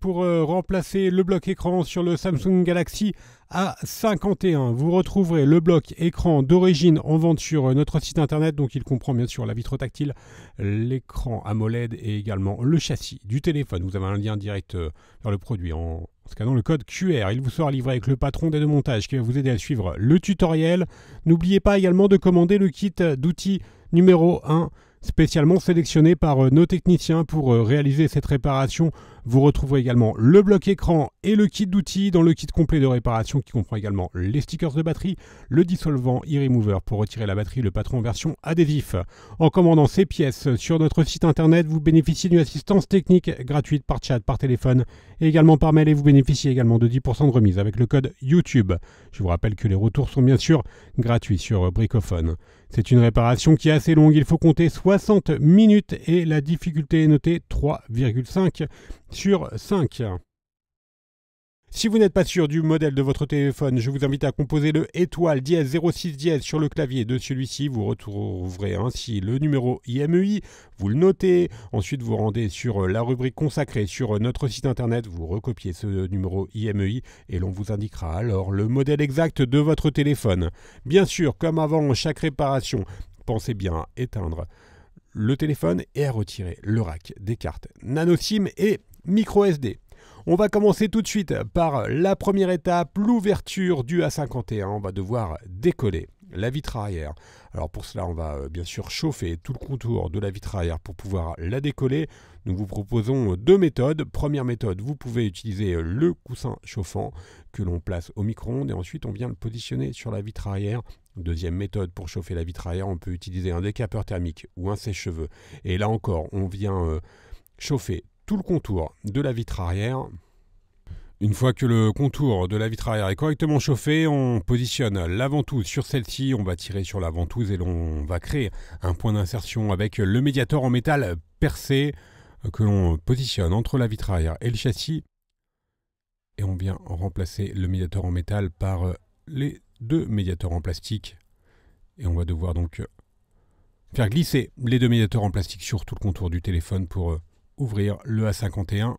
Pour remplacer le bloc écran sur le Samsung Galaxy A51. Vous retrouverez le bloc écran d'origine en vente sur notre site internet, donc il comprend bien sûr la vitre tactile, l'écran AMOLED et également le châssis du téléphone. Vous avez un lien direct vers le produit en scannant le code QR. Il vous sera livré avec le patron d'aide de montage qui va vous aider à suivre le tutoriel. N'oubliez pas également de commander le kit d'outils numéro 1 spécialement sélectionné par nos techniciens pour réaliser cette réparation. Vous retrouverez également le bloc écran et le kit d'outils dans le kit complet de réparation qui comprend également les stickers de batterie, le dissolvant e-remover pour retirer la batterie, le patron version adhésif. En commandant ces pièces sur notre site internet, vous bénéficiez d'une assistance technique gratuite par chat, par téléphone et également par mail, et vous bénéficiez également de 10% de remise avec le code YouTube. Je vous rappelle que les retours sont bien sûr gratuits sur Bricophone. C'est une réparation qui est assez longue, il faut compter 60 minutes et la difficulté est notée 3,5 sur 5. Si vous n'êtes pas sûr du modèle de votre téléphone, je vous invite à composer le étoile dièse 06 dièse sur le clavier de celui-ci. Vous retrouverez ainsi le numéro IMEI, vous le notez, ensuite vous rendez sur la rubrique consacrée sur notre site internet, vous recopiez ce numéro IMEI et l'on vous indiquera alors le modèle exact de votre téléphone. Bien sûr, comme avant chaque réparation, pensez bien à éteindre le téléphone et à retirer le rack des cartes nano SIM et micro SD. On va commencer tout de suite par la première étape, l'ouverture du A51. On va devoir décoller la vitre arrière. Alors pour cela, on va bien sûr chauffer tout le contour de la vitre arrière pour pouvoir la décoller. Nous vous proposons deux méthodes. Première méthode, vous pouvez utiliser le coussin chauffant que l'on place au micro-ondes et ensuite on vient le positionner sur la vitre arrière. Deuxième méthode, pour chauffer la vitre arrière, on peut utiliser un décapeur thermique ou un sèche-cheveux. Et là encore, on vient chauffer tout le contour de la vitre arrière. Une fois que le contour de la vitre arrière est correctement chauffé, on positionne la ventouse sur celle-ci, on va tirer sur la ventouse et l'on va créer un point d'insertion avec le médiator en métal percé que l'on positionne entre la vitre arrière et le châssis. Et on vient remplacer le médiator en métal par les deux médiators en plastique. Et on va devoir donc faire glisser les deux médiators en plastique sur tout le contour du téléphone pour ouvrir le A51.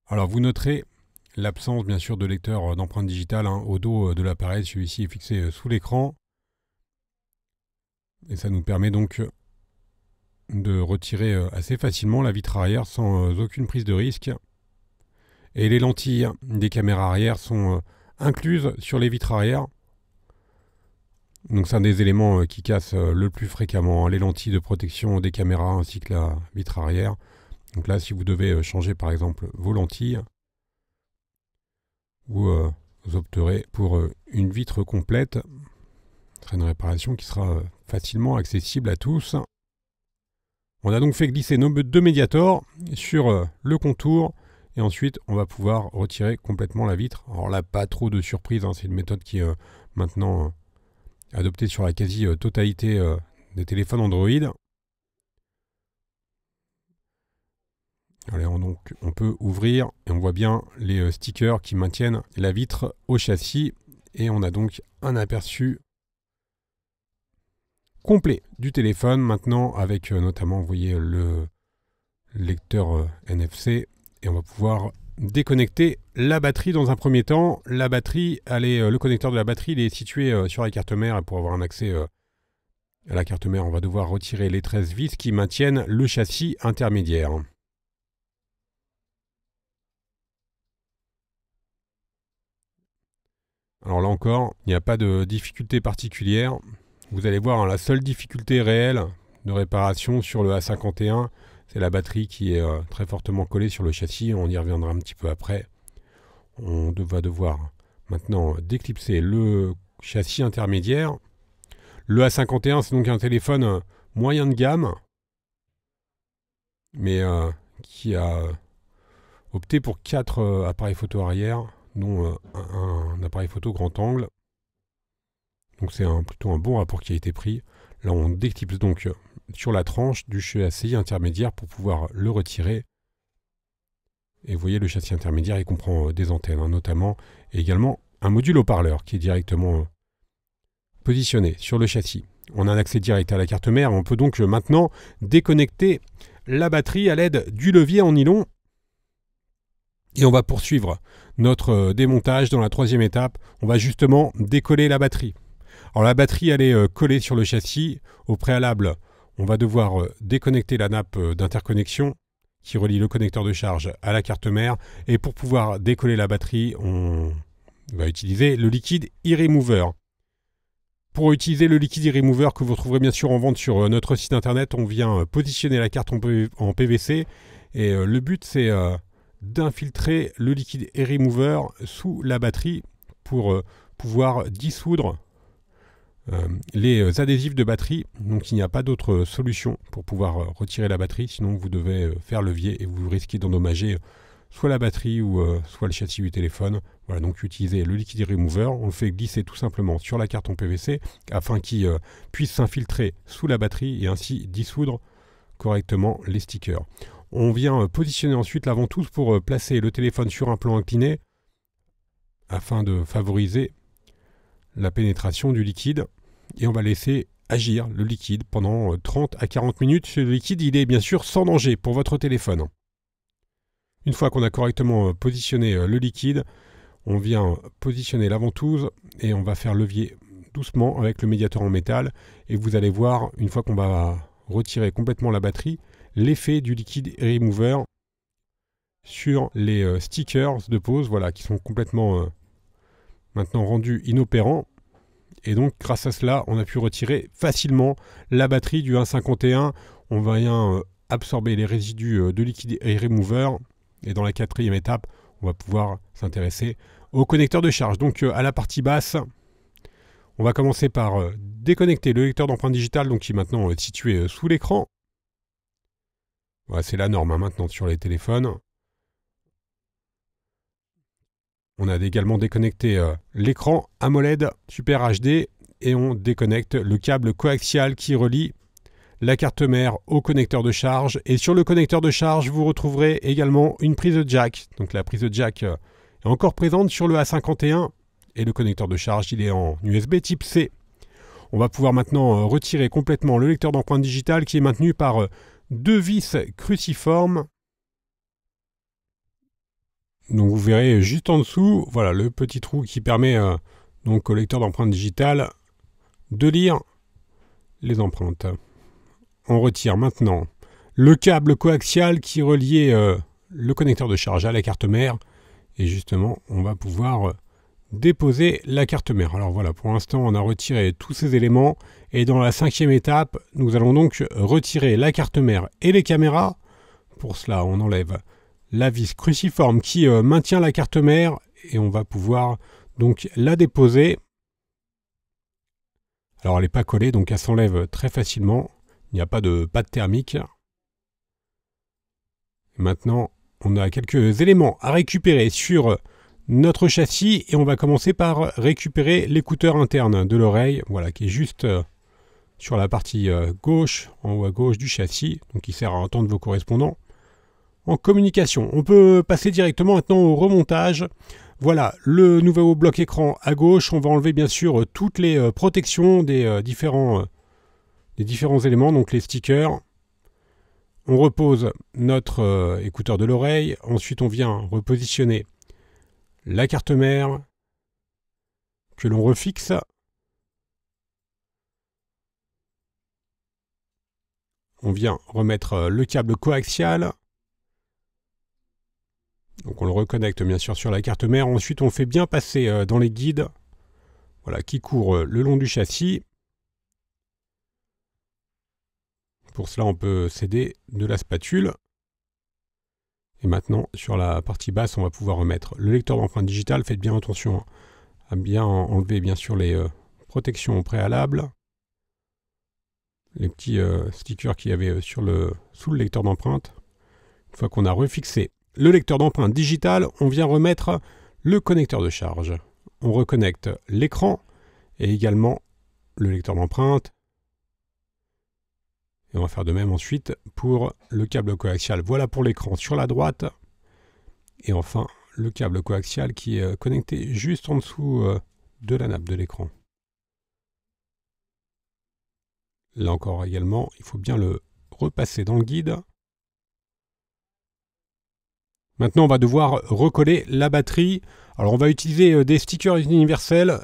Alors vous noterez l'absence bien sûr de lecteur d'empreinte digitale au dos de l'appareil. Celui-ci est fixé sous l'écran. Et ça nous permet donc de retirer assez facilement la vitre arrière sans aucune prise de risque. Et les lentilles des caméras arrière sont incluses sur les vitres arrière. Donc c'est un des éléments qui cassent le plus fréquemment, les lentilles de protection des caméras ainsi que la vitre arrière. Donc là, si vous devez changer par exemple vos lentilles, vous opterez pour une vitre complète. Ce sera une réparation qui sera facilement accessible à tous. On a donc fait glisser nos deux médiators sur le contour et ensuite on va pouvoir retirer complètement la vitre. Alors là, pas trop de surprise, c'est une méthode qui est maintenant adoptée sur la quasi-totalité des téléphones Android. Allez, donc on peut ouvrir et on voit bien les stickers qui maintiennent la vitre au châssis et on a donc un aperçu complet du téléphone maintenant avec notamment, vous voyez, le lecteur NFC et on va pouvoir déconnecter la batterie dans un premier temps. La batterie, le connecteur de la batterie, il est situé sur la carte mère et pour avoir un accès à la carte mère, on va devoir retirer les 13 vis qui maintiennent le châssis intermédiaire. Alors là encore, il n'y a pas de difficulté particulière. Vous allez voir, la seule difficulté réelle de réparation sur le A51, c'est la batterie qui est très fortement collée sur le châssis. On y reviendra un petit peu après. On va devoir maintenant déclipser le châssis intermédiaire. Le A51, c'est donc un téléphone moyen de gamme, mais qui a opté pour 4 appareils photo arrière, dont un appareil photo grand angle. Donc c'est plutôt un bon rapport qui a été pris. Là on déclipse donc sur la tranche du châssis intermédiaire pour pouvoir le retirer. Et vous voyez, le châssis intermédiaire, il comprend des antennes notamment, et également un module haut-parleur qui est directement positionné sur le châssis. On a un accès direct à la carte mère. On peut donc maintenant déconnecter la batterie à l'aide du levier en nylon. Et on va poursuivre notre démontage. Dans la troisième étape, on va justement décoller la batterie. Alors la batterie, elle est collée sur le châssis. Au préalable, on va devoir déconnecter la nappe d'interconnexion qui relie le connecteur de charge à la carte mère. Et pour pouvoir décoller la batterie, on va utiliser le liquide e-remover. Pour utiliser le liquide e-remover que vous trouverez bien sûr en vente sur notre site internet, on vient positionner la carte en PVC. Et le but, c'est d'infiltrer le liquide e-remover sous la batterie pour pouvoir dissoudre les adhésifs de batterie. Donc il n'y a pas d'autre solution pour pouvoir retirer la batterie, sinon vous devez faire levier et vous risquez d'endommager soit la batterie ou soit le châssis du téléphone. Voilà, donc utilisez le liquide remover, on le fait glisser tout simplement sur la carte en PVC afin qu'il puisse s'infiltrer sous la batterie et ainsi dissoudre correctement les stickers. On vient positionner ensuite la ventouse pour placer le téléphone sur un plan incliné afin de favoriser la pénétration du liquide. Et on va laisser agir le liquide pendant 30 à 40 minutes. Ce liquide, il est bien sûr sans danger pour votre téléphone. Une fois qu'on a correctement positionné le liquide, on vient positionner la ventouse et on va faire levier doucement avec le médiateur en métal. Et vous allez voir, une fois qu'on va retirer complètement la batterie, l'effet du liquide remover sur les stickers de pause, voilà, qui sont complètement maintenant rendus inopérants. Et donc, grâce à cela, on a pu retirer facilement la batterie du 1.51. On va bien absorber les résidus de liquide remover. Et dans la quatrième étape, on va pouvoir s'intéresser au connecteur de charge. Donc, à la partie basse, on va commencer par déconnecter le lecteur d'empreinte digitale, donc qui est maintenant situé sous l'écran. Voilà, c'est la norme maintenant sur les téléphones. On a également déconnecté l'écran AMOLED Super HD et on déconnecte le câble coaxial qui relie la carte mère au connecteur de charge. Et sur le connecteur de charge, vous retrouverez également une prise jack. Donc la prise jack est encore présente sur le A51 et le connecteur de charge, il est en USB type C. On va pouvoir maintenant retirer complètement le lecteur d'empreinte digitale qui est maintenu par deux vis cruciformes. Donc vous verrez juste en dessous, voilà le petit trou qui permet donc au lecteur d'empreinte digitale de lire les empreintes. On retire maintenant le câble coaxial qui reliait le connecteur de charge à la carte mère et justement on va pouvoir déposer la carte mère. Alors voilà, pour l'instant on a retiré tous ces éléments et dans la cinquième étape nous allons donc retirer la carte mère et les caméras. Pour cela on enlève la vis cruciforme qui maintient la carte mère et on va pouvoir donc la déposer. Alors elle n'est pas collée, donc elle s'enlève très facilement. Il n'y a pas de pâte thermique. Maintenant, on a quelques éléments à récupérer sur notre châssis et on va commencer par récupérer l'écouteur interne de l'oreille, voilà, qui est juste sur la partie gauche, en haut à gauche du châssis, donc qui sert à entendre vos correspondants en communication. On peut passer directement maintenant au remontage. Voilà le nouveau bloc écran à gauche. On va enlever bien sûr toutes les protections des différents éléments, donc les stickers. On repose notre écouteur de l'oreille. Ensuite, on vient repositionner la carte mère que l'on refixe. On vient remettre le câble coaxial. Donc on le reconnecte bien sûr sur la carte mère. Ensuite on fait bien passer dans les guides, voilà, qui courent le long du châssis. Pour cela on peut s'aider de la spatule. Et maintenant sur la partie basse on va pouvoir remettre le lecteur d'empreinte digitale. Faites bien attention à bien enlever bien sûr les protections au préalable. Les petits stickers qu'il y avait sous le lecteur d'empreinte. Une fois qu'on a refixé le lecteur d'empreinte digitale, on vient remettre le connecteur de charge. On reconnecte l'écran et également le lecteur d'empreinte. Et on va faire de même ensuite pour le câble coaxial. Voilà pour l'écran sur la droite. Et enfin, le câble coaxial qui est connecté juste en dessous de la nappe de l'écran. Là encore également, il faut bien le repasser dans le guide. Maintenant, on va devoir recoller la batterie. Alors, on va utiliser des stickers universels,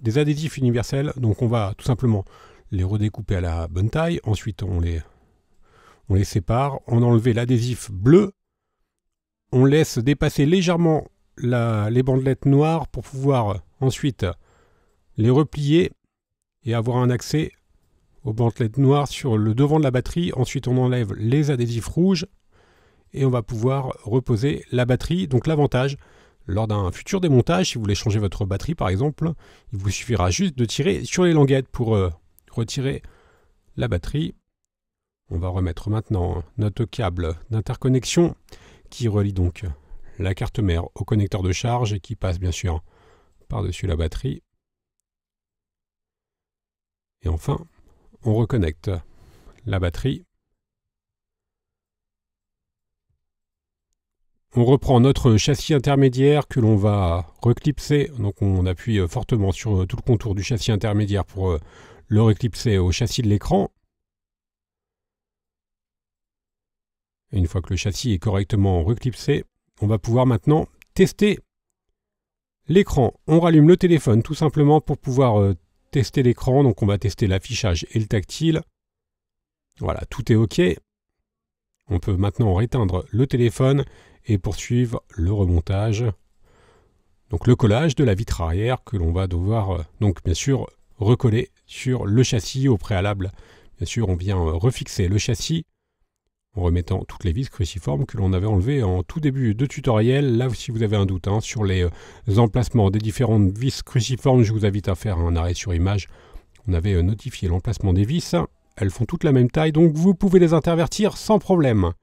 des adhésifs universels. Donc, on va tout simplement les redécouper à la bonne taille. Ensuite, on les sépare. On enlève l'adhésif bleu. On laisse dépasser légèrement les bandelettes noires pour pouvoir ensuite les replier et avoir un accès aux bandelettes noires sur le devant de la batterie. Ensuite, on enlève les adhésifs rouges et on va pouvoir reposer la batterie. Donc l'avantage, lors d'un futur démontage, si vous voulez changer votre batterie par exemple, il vous suffira juste de tirer sur les languettes pour retirer la batterie. On va remettre maintenant notre câble d'interconnexion qui relie donc la carte mère au connecteur de charge et qui passe bien sûr par-dessus la batterie. Et enfin, on reconnecte la batterie. On reprend notre châssis intermédiaire que l'on va reclipser. Donc on appuie fortement sur tout le contour du châssis intermédiaire pour le reclipser au châssis de l'écran. Et une fois que le châssis est correctement reclipsé, on va pouvoir maintenant tester l'écran. On rallume le téléphone tout simplement pour pouvoir tester l'écran. Donc on va tester l'affichage et le tactile. Voilà, tout est OK. On peut maintenant éteindre le téléphone et poursuivre le remontage. Donc le collage de la vitre arrière que l'on va devoir donc bien sûr recoller sur le châssis au préalable. Bien sûr, on vient refixer le châssis en remettant toutes les vis cruciformes que l'on avait enlevées en tout début de tutoriel. Là, si vous avez un doute sur les emplacements des différentes vis cruciformes, je vous invite à faire un arrêt sur image. On avait notifié l'emplacement des vis. Elles font toutes la même taille, donc vous pouvez les intervertir sans problème.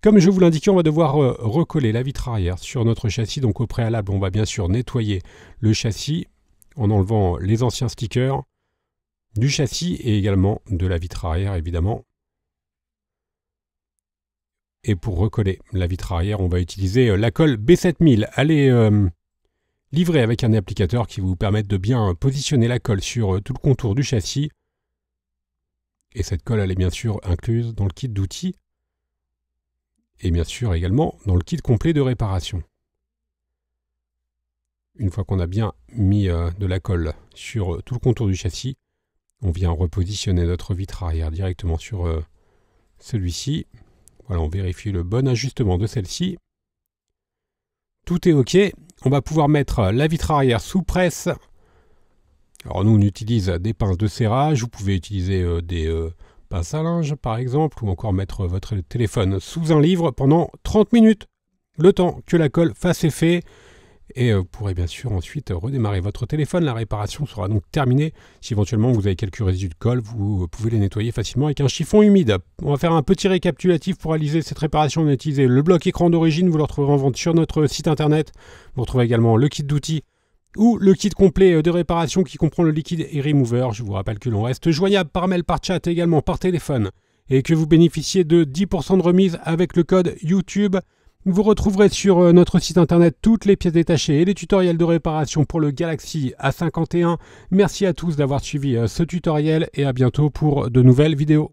Comme je vous l'indiquais, on va devoir recoller la vitre arrière sur notre châssis. Donc au préalable, on va bien sûr nettoyer le châssis en enlevant les anciens stickers du châssis et également de la vitre arrière, évidemment. Et pour recoller la vitre arrière, on va utiliser la colle B7000. Elle est livrée avec un applicateur qui va vous permettre de bien positionner la colle sur tout le contour du châssis. Et cette colle, elle est bien sûr incluse dans le kit d'outils. Et bien sûr également dans le kit complet de réparation. Une fois qu'on a bien mis de la colle sur tout le contour du châssis, on vient repositionner notre vitre arrière directement sur celui-ci. Voilà, on vérifie le bon ajustement de celle-ci. Tout est OK. On va pouvoir mettre la vitre arrière sous presse. Alors nous, on utilise des pinces de serrage. Vous pouvez utiliser des pinces à linge, par exemple, ou encore mettre votre téléphone sous un livre pendant 30 minutes. Le temps que la colle fasse effet. Et vous pourrez bien sûr ensuite redémarrer votre téléphone. La réparation sera donc terminée. Si éventuellement vous avez quelques résidus de colle, vous pouvez les nettoyer facilement avec un chiffon humide. On va faire un petit récapitulatif pour réaliser cette réparation. On a utilisé le bloc écran d'origine, vous le retrouverez en vente sur notre site internet. Vous retrouvez également le kit d'outils ou le kit complet de réparation qui comprend le liquide et remover. Je vous rappelle que l'on reste joignable par mail, par chat et également par téléphone. Et que vous bénéficiez de 10% de remise avec le code YouTube. Vous retrouverez sur notre site internet toutes les pièces détachées et les tutoriels de réparation pour le Galaxy A51. Merci à tous d'avoir suivi ce tutoriel et à bientôt pour de nouvelles vidéos.